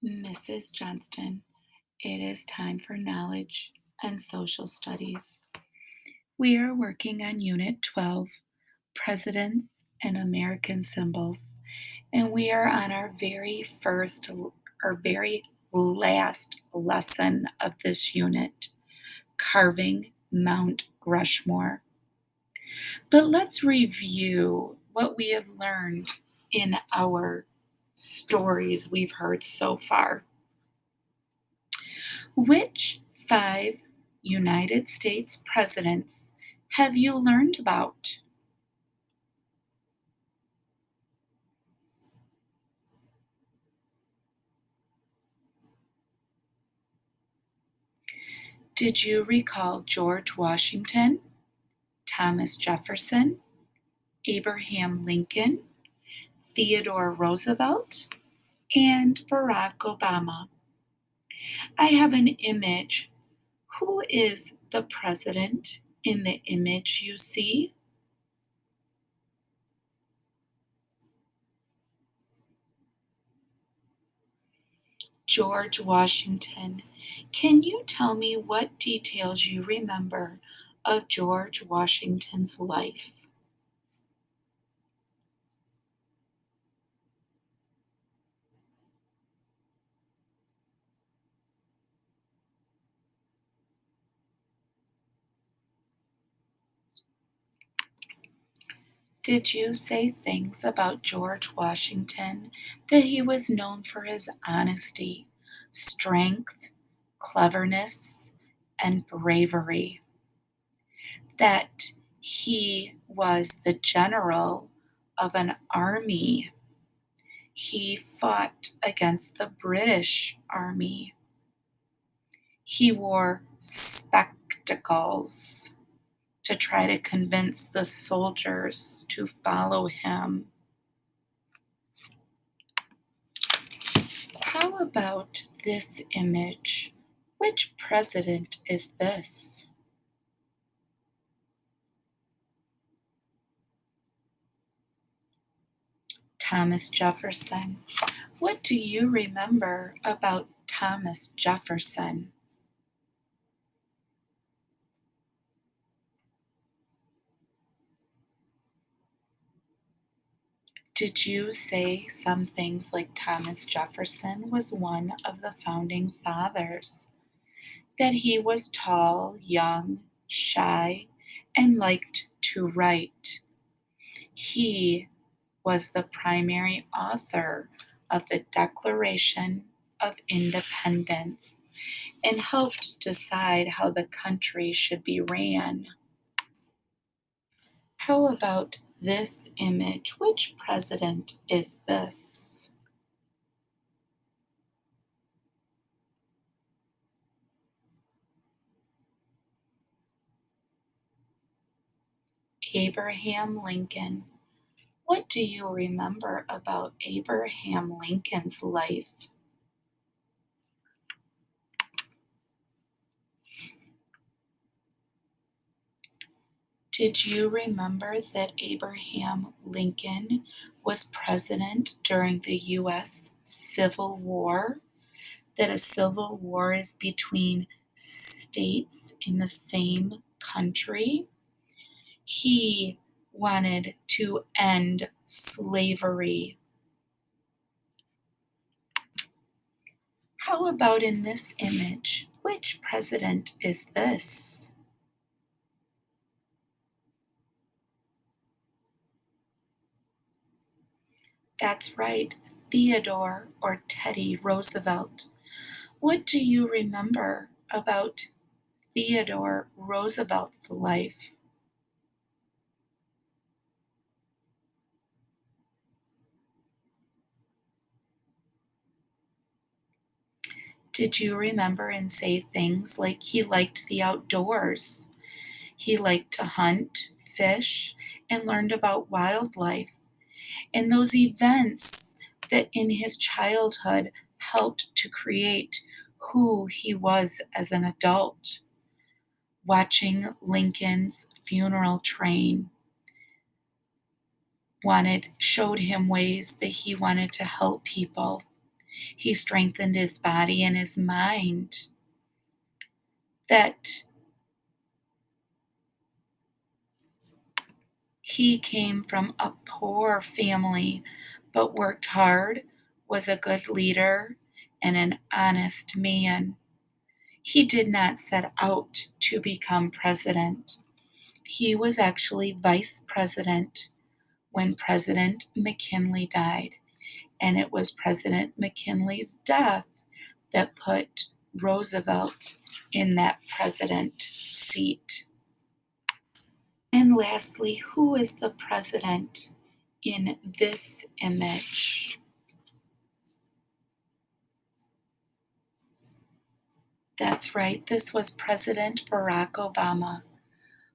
Mrs. Johnston, it is time for knowledge and social studies. We are working on Unit 12, Presidents and American Symbols, and we are on our very last lesson of this unit, carving Mount Rushmore. But let's review what we have learned in our stories we've heard so far. Which five United States presidents have you learned about? Did you recall George Washington, Thomas Jefferson, Abraham Lincoln, Theodore Roosevelt, and Barack Obama? I have an image. Who is the president in the image you see? George Washington. Can you tell me what details you remember of George Washington's life? Did you say things about George Washington that he was known for his honesty, strength, cleverness, and bravery? That he was the general of an army. He fought against the British Army. He wore spectacles to try to convince the soldiers to follow him. How about this image? Which president is this? Thomas Jefferson. What do you remember about Thomas Jefferson? Did you say some things like Thomas Jefferson was one of the founding fathers? That he was tall, young, shy, and liked to write? He was the primary author of the Declaration of Independence and helped decide how the country should be ran. How about this image? Which president is this? Abraham Lincoln. What do you remember about Abraham Lincoln's life? Did you remember that Abraham Lincoln was president during the U.S. Civil War? That a civil war is between states in the same country? He wanted to end slavery. How about in this image? Which president is this? That's right, Theodore or Teddy Roosevelt. What do you remember about Theodore Roosevelt's life? Did you remember and say things like he liked the outdoors? He liked to hunt, fish, and learned about wildlife. And those events that in his childhood helped to create who he was as an adult. Watching Lincoln's funeral train wanted showed him ways that he wanted to help people. He strengthened his body and his mind. That he came from a poor family, but worked hard, was a good leader, and an honest man. He did not set out to become president. He was actually vice president when President McKinley died, and it was President McKinley's death that put Roosevelt in that president seat. And lastly, who is the president in this image? That's right, this was President Barack Obama.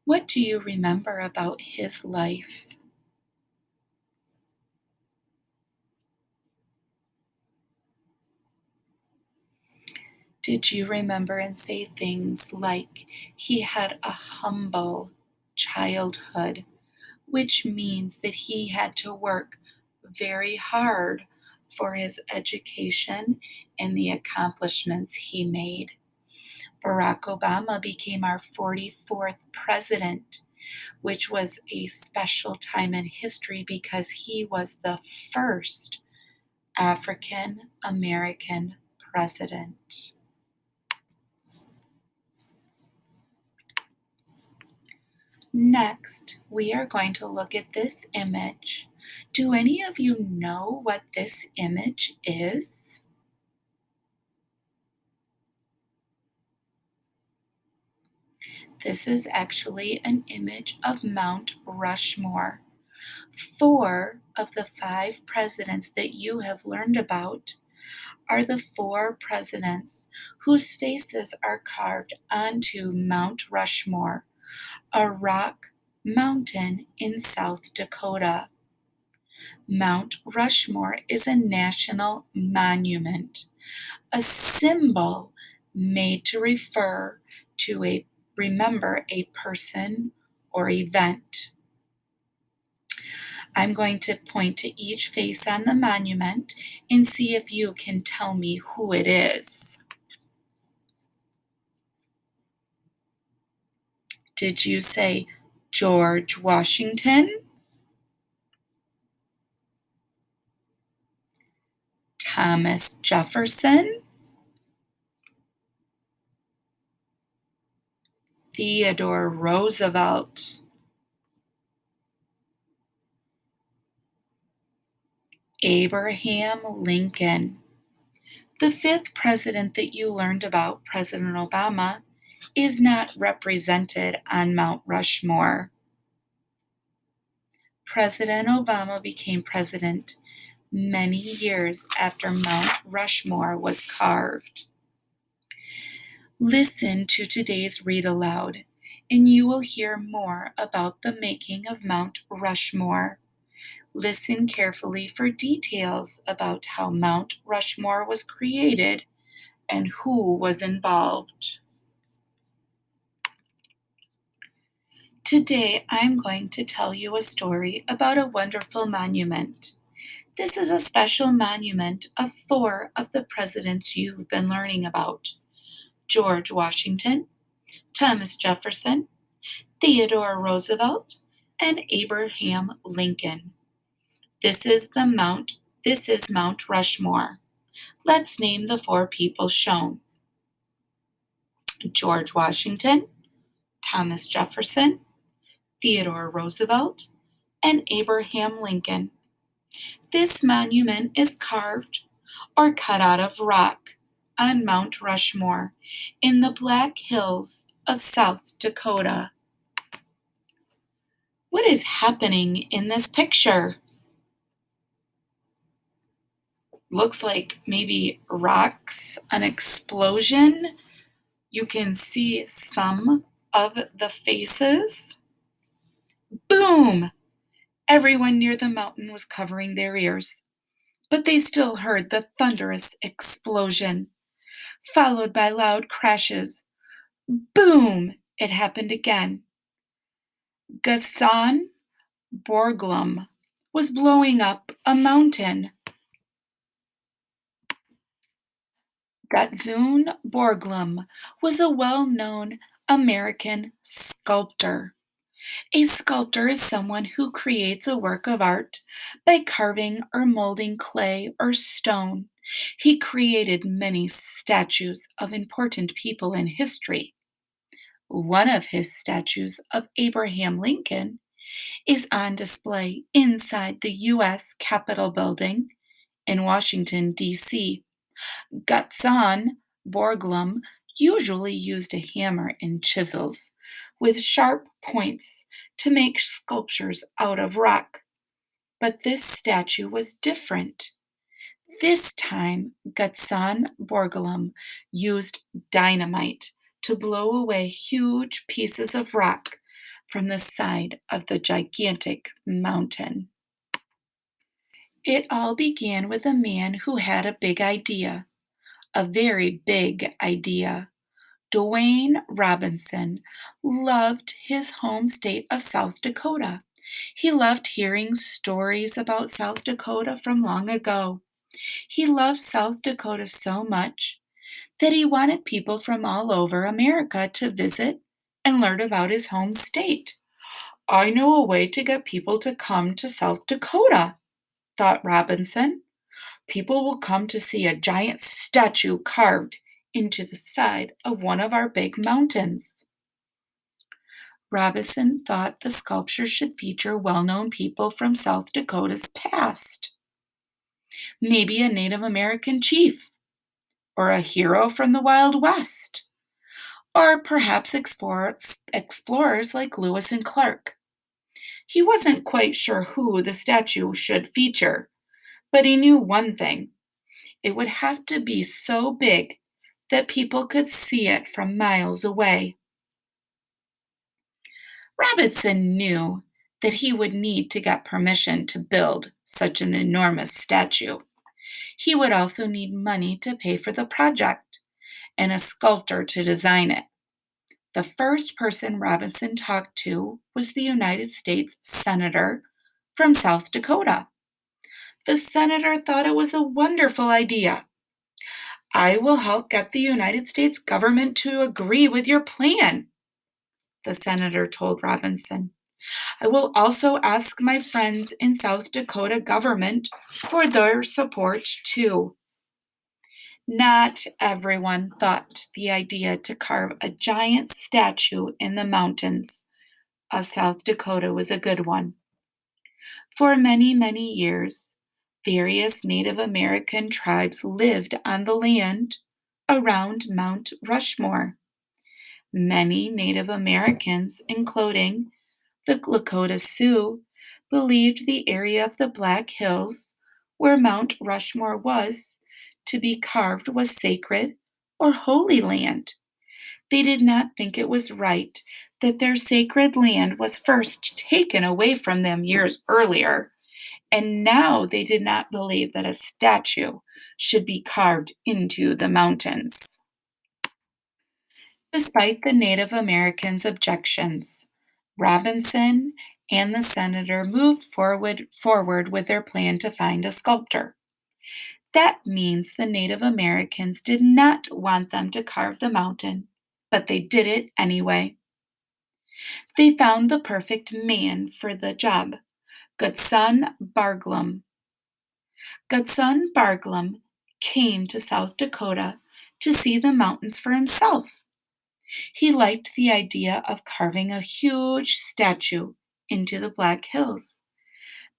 What do you remember about his life? Did you remember and say things like he had a humble childhood, which means that he had to work very hard for his education and the accomplishments he made? Barack Obama became our 44th president, which was a special time in history because he was the first African American president. Next, we are going to look at this image. Do any of you know what this image is? This is actually an image of Mount Rushmore. 4 of the 5 presidents that you have learned about are the 4 presidents whose faces are carved onto Mount Rushmore, a rock mountain in South Dakota. Mount Rushmore is a national monument, a symbol made to remember a person or event. I'm going to point to each face on the monument and see if you can tell me who it is. Did you say George Washington, Thomas Jefferson, Theodore Roosevelt, Abraham Lincoln? The 5th president that you learned about, President Obama, is not represented on Mount Rushmore. President Obama became president many years after Mount Rushmore was carved. Listen to today's read aloud, and you will hear more about the making of Mount Rushmore. Listen carefully for details about how Mount Rushmore was created and who was involved. Today, I'm going to tell you a story about a wonderful monument. This is a special monument of 4 of the presidents you've been learning about: George Washington, Thomas Jefferson, Theodore Roosevelt, and Abraham Lincoln. This is Mount Rushmore. Let's name the 4 people shown: George Washington, Thomas Jefferson, Theodore Roosevelt, and Abraham Lincoln. This monument is carved or cut out of rock on Mount Rushmore in the Black Hills of South Dakota. What is happening in this picture? Looks like maybe rocks, an explosion. You can see some of the faces. Boom! Everyone near the mountain was covering their ears, but they still heard the thunderous explosion, followed by loud crashes. Boom! It happened again. Gaston Borglum was blowing up a mountain. Gutzon Borglum was a well-known American sculptor. A sculptor is someone who creates a work of art by carving or molding clay or stone. He created many statues of important people in history. One of his statues of Abraham Lincoln is on display inside the U.S. Capitol building in Washington, D.C. Gutzon Borglum usually used a hammer and chisels with sharp points to make sculptures out of rock. But this statue was different. This time, Gutzon Borglum used dynamite to blow away huge pieces of rock from the side of the gigantic mountain. It all began with a man who had a big idea, a very big idea. Dwayne Robinson loved his home state of South Dakota. He loved hearing stories about South Dakota from long ago. He loved South Dakota so much that he wanted people from all over America to visit and learn about his home state. I know a way to get people to come to South Dakota, thought Robinson. People will come to see a giant statue carved into the side of one of our big mountains. Robinson thought the sculpture should feature well known people from South Dakota's past. Maybe a Native American chief, or a hero from the Wild West, or perhaps explorers like Lewis and Clark. He wasn't quite sure who the statue should feature, but he knew one thing: it would have to be so big that people could see it from miles away. Robinson knew that he would need to get permission to build such an enormous statue. He would also need money to pay for the project and a sculptor to design it. The first person Robinson talked to was the United States Senator from South Dakota. The senator thought it was a wonderful idea. I will help get the United States government to agree with your plan, the senator told Robinson. I will also ask my friends in South Dakota government for their support too. Not everyone thought the idea to carve a giant statue in the mountains of South Dakota was a good one. For many, many years, various Native American tribes lived on the land around Mount Rushmore. Many Native Americans, including the Lakota Sioux, believed the area of the Black Hills where Mount Rushmore was to be carved was sacred or holy land. They did not think it was right that their sacred land was first taken away from them years earlier, and now they did not believe that a statue should be carved into the mountains. Despite the Native Americans' objections, Robinson and the senator moved forward with their plan to find a sculptor. That means the Native Americans did not want them to carve the mountain, but they did it anyway. They found the perfect man for the job, Gutzon Borglum. Gutzon Borglum came to South Dakota to see the mountains for himself. He liked the idea of carving a huge statue into the Black Hills,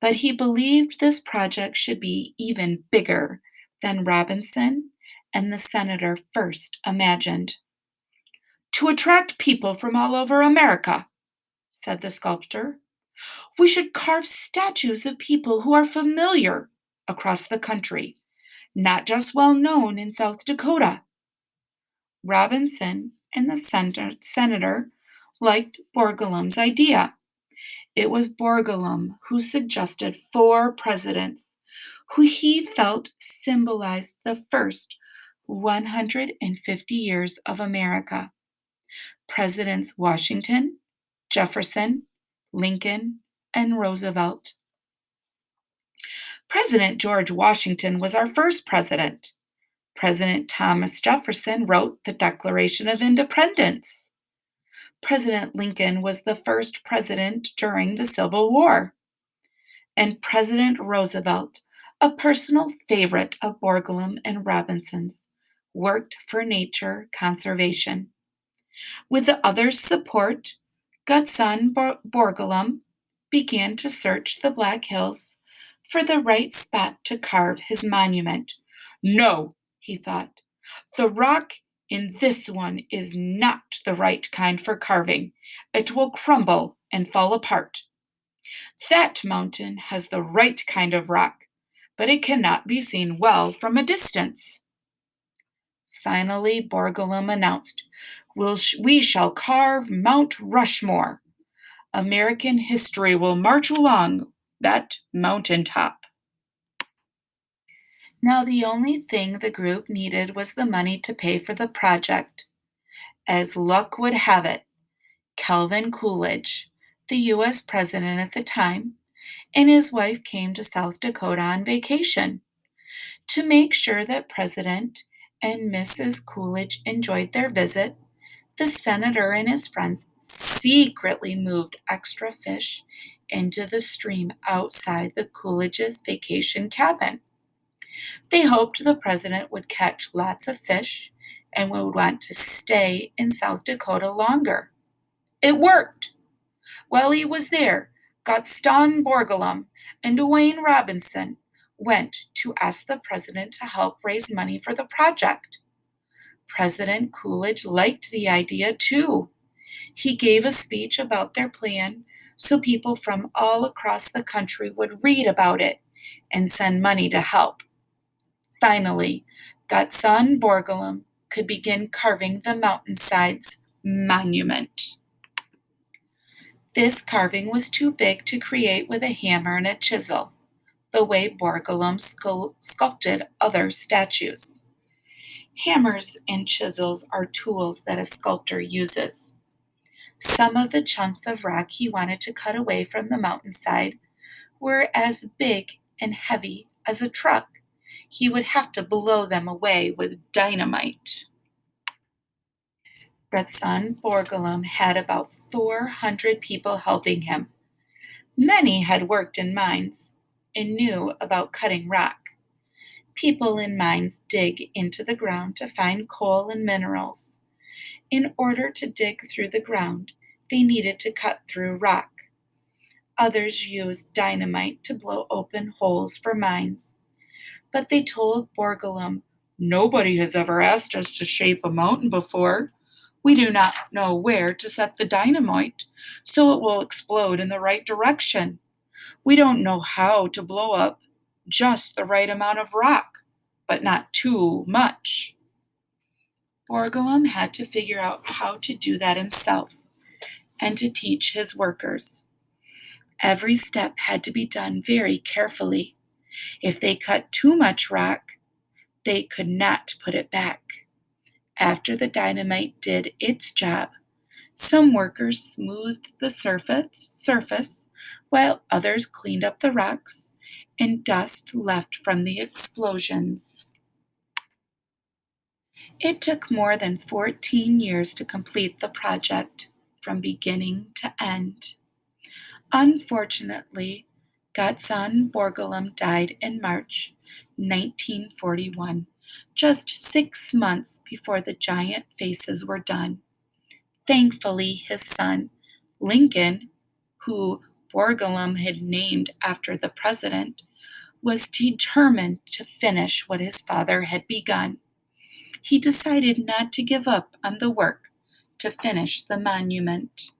but he believed this project should be even bigger than Robinson and the senator first imagined. To attract people from all over America, said the sculptor, we should carve statues of people who are familiar across the country, not just well known in South Dakota. Robinson and the senator liked Borglum's idea. It was Borglum who suggested 4 presidents who he felt symbolized the first 150 years of America. Presidents Washington, Jefferson, Lincoln, and Roosevelt. President George Washington was our first president. President Thomas Jefferson wrote the Declaration of Independence. President Lincoln was the first president during the Civil War. And President Roosevelt, a personal favorite of Borglum and Robinson's, worked for nature conservation. With the others' support, Gutzon Borglum began to search the Black Hills for the right spot to carve his monument. No, he thought, the rock in this one is not the right kind for carving. It will crumble and fall apart. That mountain has the right kind of rock, but it cannot be seen well from a distance. Finally, Borglum announced, We shall carve Mount Rushmore. American history will march along that mountain top. Now, the only thing the group needed was the money to pay for the project. As luck would have it, Calvin Coolidge, the U.S. president at the time, and his wife came to South Dakota on vacation. To make sure that President and Mrs. Coolidge enjoyed their visit, the senator and his friends secretly moved extra fish into the stream outside the Coolidge's vacation cabin. They hoped the president would catch lots of fish and would want to stay in South Dakota longer. It worked! While he was there, Gaston Borglum and Dwayne Robinson went to ask the president to help raise money for the project. President Coolidge liked the idea too. He gave a speech about their plan so people from all across the country would read about it and send money to help. Finally, Gaston Borglum could begin carving the mountainside's monument. This carving was too big to create with a hammer and a chisel, the way Borglum sculpted other statues. Hammers and chisels are tools that a sculptor uses. Some of the chunks of rock he wanted to cut away from the mountainside were as big and heavy as a truck. He would have to blow them away with dynamite. Gaston Borglum had about 400 people helping him. Many had worked in mines and knew about cutting rock. People in mines dig into the ground to find coal and minerals. In order to dig through the ground, they needed to cut through rock. Others used dynamite to blow open holes for mines. But they told Borglum, Nobody has ever asked us to shape a mountain before. We do not know where to set the dynamite so it will explode in the right direction. We don't know how to blow up just the right amount of rock, but not too much. Borglum had to figure out how to do that himself and to teach his workers. Every step had to be done very carefully. If they cut too much rock, they could not put it back. After the dynamite did its job, some workers smoothed the surface while others cleaned up the rocks and dust left from the explosions. It took more than 14 years to complete the project from beginning to end. Unfortunately, Gaston Borglum died in March 1941, just 6 months before the giant faces were done. Thankfully, his son, Lincoln, who Borglum had named after the president, was determined to finish what his father had begun. He decided not to give up on the work to finish the monument.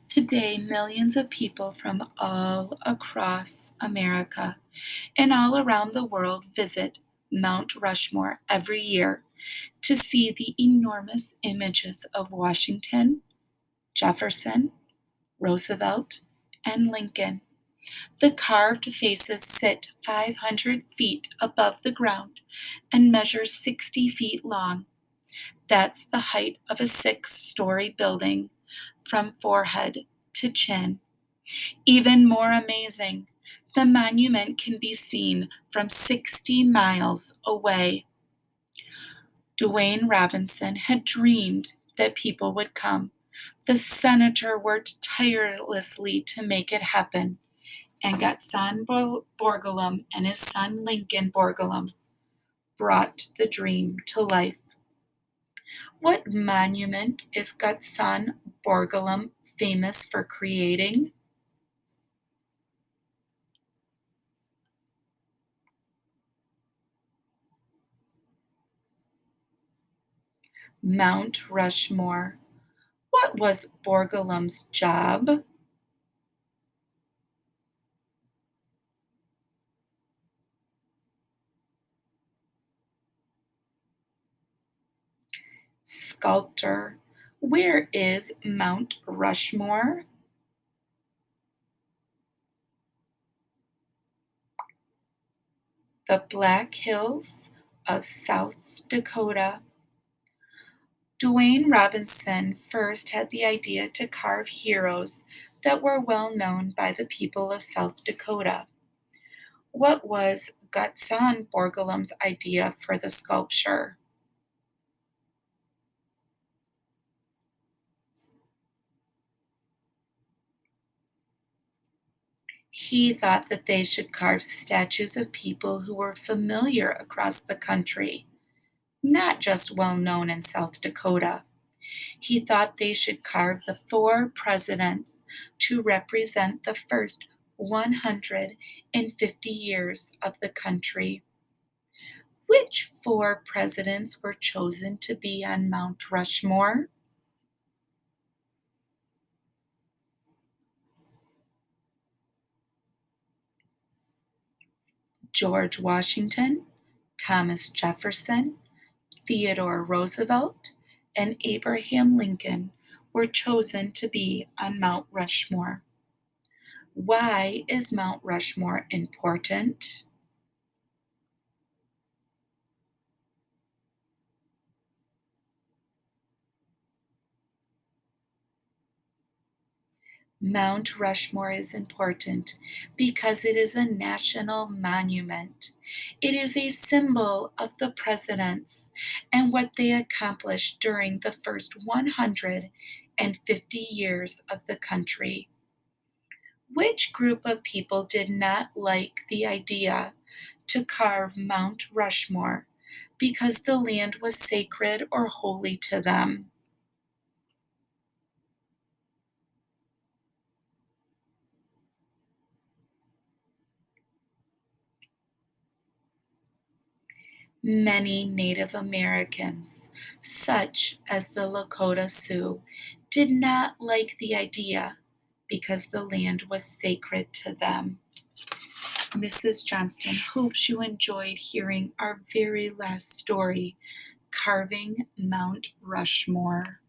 Today, millions of people from all across America and all around the world visit Mount Rushmore every year to see the enormous images of Washington, Jefferson, Roosevelt, and Lincoln. The carved faces sit 500 feet above the ground and measure 60 feet long. That's the height of a 6-story building from forehead to chin. Even more amazing, the monument can be seen from 60 miles away. Dwayne Robinson had dreamed that people would come. The senator worked tirelessly to make it happen, and Gatsan Borglum and his son Lincoln Borglum brought the dream to life. What monument is Gatsan Borglum famous for creating? Mount Rushmore. What was Borglum's job? Sculptor. Where is Mount Rushmore? The Black Hills of South Dakota. Dwayne Robinson first had the idea to carve heroes that were well known by the people of South Dakota. What was Gutson Borglum's idea for the sculpture? He thought that they should carve statues of people who were familiar across the country, not just well known in South Dakota. He thought they should carve the four presidents to represent the first 150 years of the country. Which four presidents were chosen to be on Mount Rushmore? George Washington, Thomas Jefferson, Theodore Roosevelt, and Abraham Lincoln were chosen to be on Mount Rushmore. Why is Mount Rushmore important? Mount Rushmore is important because it is a national monument. It is a symbol of the presidents and what they accomplished during the first 150 years of the country. Which group of people did not like the idea to carve Mount Rushmore because the land was sacred or holy to them? Many Native Americans, such as the Lakota Sioux, did not like the idea because the land was sacred to them. Mrs. Johnston hopes you enjoyed hearing our very last story, Carving Mount Rushmore.